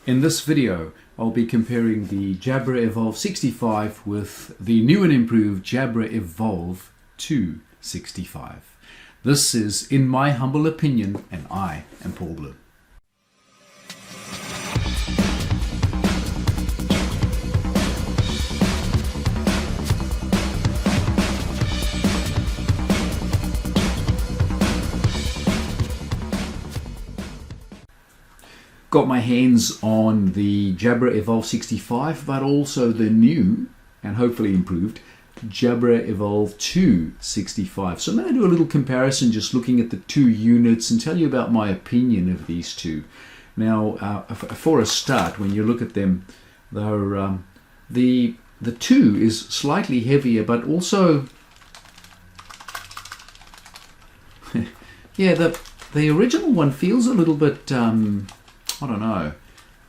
In this video, I'll be comparing the Jabra Evolve 65 with the new and improved Jabra Evolve 2 65. This is, in my humble opinion, and I am Paul Blue. Got my hands on the Jabra Evolve 65, but also the new and hopefully improved Jabra Evolve 2 65. So I'm going to do a little comparison, just looking at the two units and tell you about my opinion of these two. Now, for a start, when you look at them, they're, the 2 is slightly heavier, but also, yeah, the original one feels a little bit, I don't know,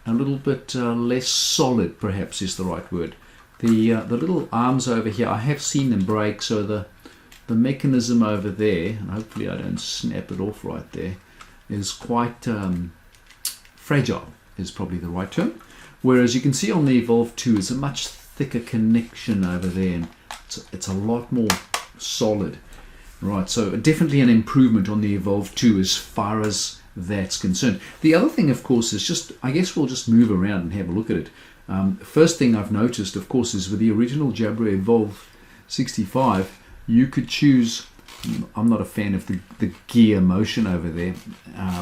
a little bit less solid, perhaps is the right word. The little arms over here, I have seen them break, so the mechanism over there, and hopefully I don't snap it off right there, is quite fragile, is probably the right term. Whereas you can see on the Evolve 2, it's a much thicker connection over there, and it's a lot more solid. Right, so definitely an improvement on the Evolve 2 as far as that's concerned. The other thing, of course, is just, I guess we'll just move around and have a look at it. First thing I've noticed, of course, is with the original Jabra Evolve 65, you could choose, I'm not a fan of the gear motion over there,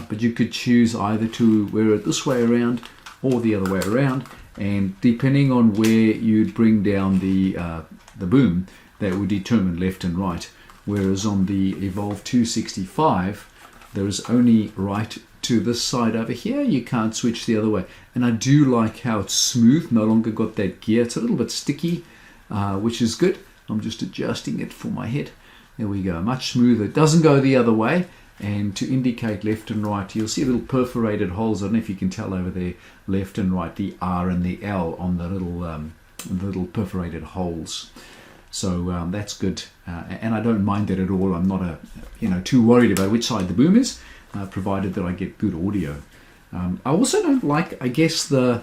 but you could choose either to wear it this way around or the other way around, and depending on where you'd bring down the boom, that would determine left and right. Whereas on the Evolve 265, there is only right to this side over here. You can't switch the other way. And I do like how it's smooth, no longer got that gear. It's a little bit sticky, which is good. I'm just adjusting it for my head. There we go, much smoother. It doesn't go the other way. And to indicate left and right, you'll see little perforated holes. I don't know if you can tell over there, left and right, the R and the L on the little perforated holes. So that's good, and I don't mind that at all. I'm not too worried about which side the boom is, provided that I get good audio. I also don't like, I guess, the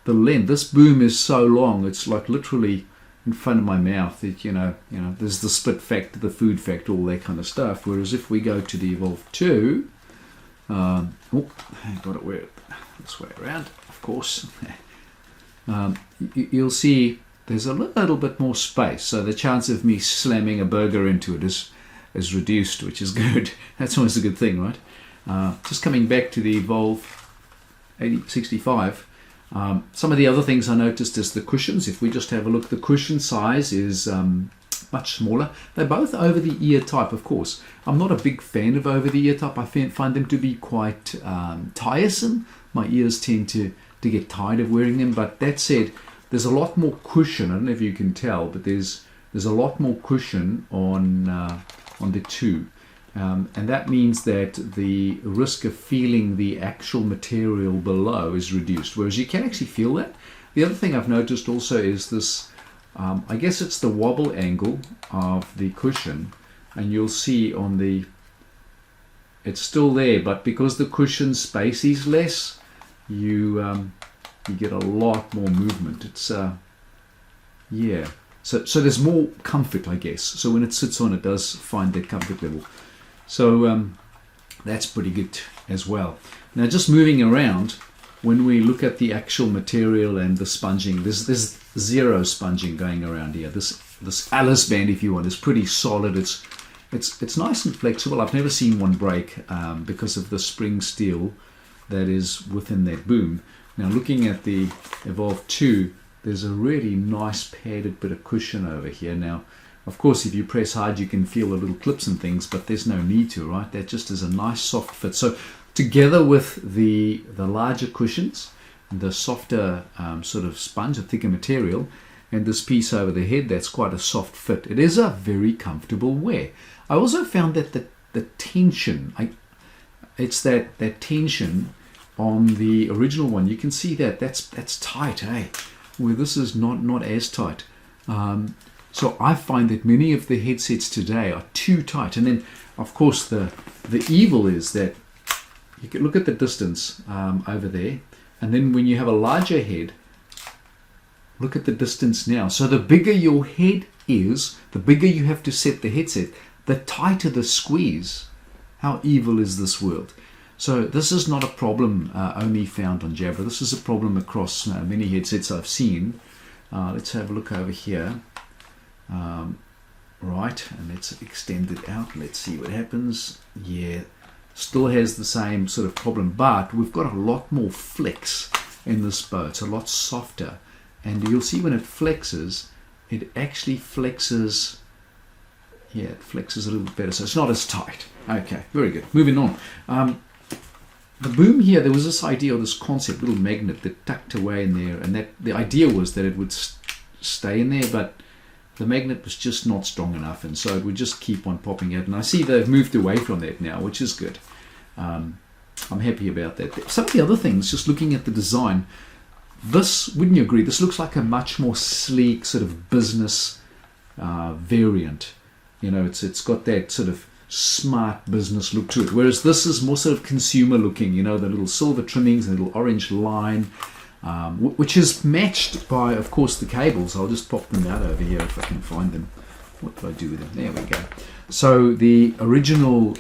length. This boom is so long; it's like literally in front of my mouth. It, you know, there's the spit factor, the food factor, all that kind of stuff. Whereas if we go to the Evolve 2, oh, I got it wear this way around, of course. You'll see there's a little bit more space, so the chance of me slamming a burger into it is reduced, which is good. That's always a good thing, right? Just coming back to the Evolve 65, some of the other things I noticed is the cushions. If we just have a look, the cushion size is much smaller. They're both over the ear type, of course. I'm not a big fan of over the ear type. I find them to be quite tiresome. My ears tend to get tired of wearing them, but that said, there's a lot more cushion. I don't know if you can tell, but there's a lot more cushion on the 2, and that means that the risk of feeling the actual material below is reduced. Whereas you can actually feel that. The other thing I've noticed also is this. I guess it's the wobble angle of the cushion, and you'll see on the. It's still there, but because the cushion space is less, you get a lot more movement. It's yeah. So there's more comfort, I guess. So when it sits on, it does find that comfort level. So that's pretty good as well. Now, just moving around, when we look at the actual material and the sponging, there's zero sponging going around here. This Alice band, if you want, is pretty solid. It's nice and flexible. I've never seen one break because of the spring steel that is within that boom. Now, looking at the Evolve 2, there's a really nice padded bit of cushion over here. Now, of course, if you press hard, you can feel the little clips and things, but there's no need to, right? That just is a nice soft fit. So together with the larger cushions, the softer sort of sponge, a thicker material, and this piece over the head, that's quite a soft fit. It is a very comfortable wear. I also found that the tension, it's that tension on the original one, you can see that's tight, eh? Where this is not as tight. So I find that many of the headsets today are too tight. And then, of course, the evil is that you can look at the distance over there. And then when you have a larger head, look at the distance now. So the bigger your head is, the bigger you have to set the headset, the tighter the squeeze. How evil is this world? So this is not a problem only found on Jabra. This is a problem across many headsets I've seen. Let's have a look over here. Right, and let's extend it out. Let's see what happens. Yeah, still has the same sort of problem, but we've got a lot more flex in this bow. It's a lot softer. And you'll see when it flexes, it actually flexes. Yeah, it flexes a little bit better, so it's not as tight. Okay, very good. Moving on. The boom here, there was this idea or this concept, little magnet that tucked away in there, and that the idea was that it would stay in there, but the magnet was just not strong enough, and so it would just keep on popping out. And I see they've moved away from that now, which is good. I'm happy about that. Some of the other things, just looking at the design, this, wouldn't you agree, this looks like a much more sleek sort of business variant. You know, it's got that sort of smart business look to it, whereas this is more sort of consumer looking, you know, the little silver trimmings, the little orange line, which is matched by, of course, the cables. I'll just pop them out over here if I can find them. What do I do with them? There we go. So the original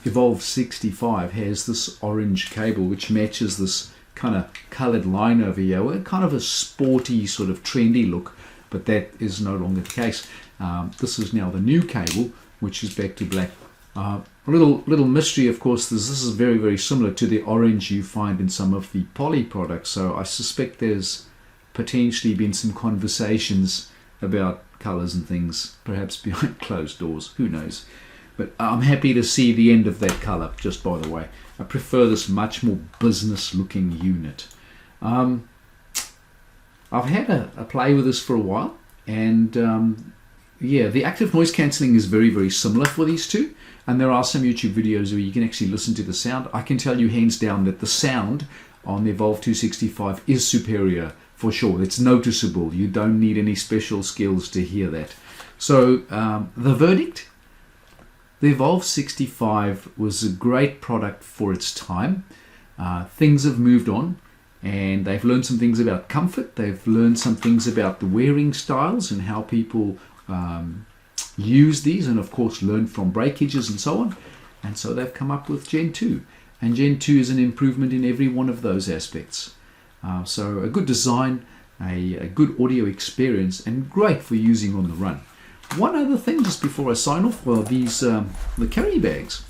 Evolve 65 has this orange cable which matches this kind of colored line over here, with kind of a sporty sort of trendy look, but that is no longer the case. This is now the new cable, which is back to black. A little mystery, of course, this is very, very similar to the orange you find in some of the poly products. So I suspect there's potentially been some conversations about colors and things, perhaps behind closed doors. Who knows? But I'm happy to see the end of that color, just by the way. I prefer this much more business looking unit. I've had a play with this for a while, and yeah, the active noise cancelling is very, very similar for these two, and there are some YouTube videos where you can actually listen to the sound. I can tell you hands down that the sound on the Evolve 265 is superior for sure. It's noticeable. You don't need any special skills to hear that. So the verdict, the Evolve 65 was a great product for its time. Things have moved on, and they've learned some things about comfort. They've learned some things about the wearing styles and how people use these, and of course learn from breakages and so on. And so they've come up with Gen 2, and Gen 2 is an improvement in every one of those aspects. So a good design, a good audio experience, and great for using on the run. One other thing just before I sign off, well, these the carry bags,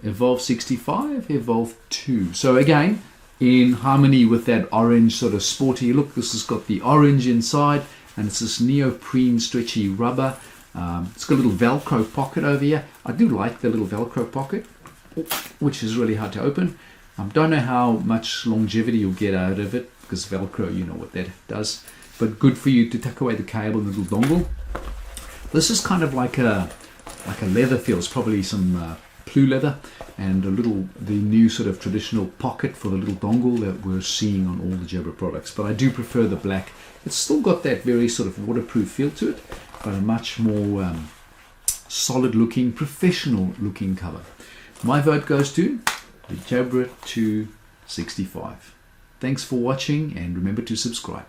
Evolve 65, Evolve 2. So again, in harmony with that orange sort of sporty look, this has got the orange inside, and it's this neoprene stretchy rubber. It's got a little Velcro pocket over here. I do like the little Velcro pocket, which is really hard to open. Don't know how much longevity you'll get out of it, because Velcro, you know what that does. But good for you to tuck away the cable and the little dongle. This is kind of like a leather feel. It's probably some Plu leather, and the new sort of traditional pocket for the little dongle that we're seeing on all the Jabra products. But I do prefer the black. It's still got that very sort of waterproof feel to it, but a much more solid looking, professional looking color. My vote goes to the Jabra 265. Thanks for watching, and remember to subscribe.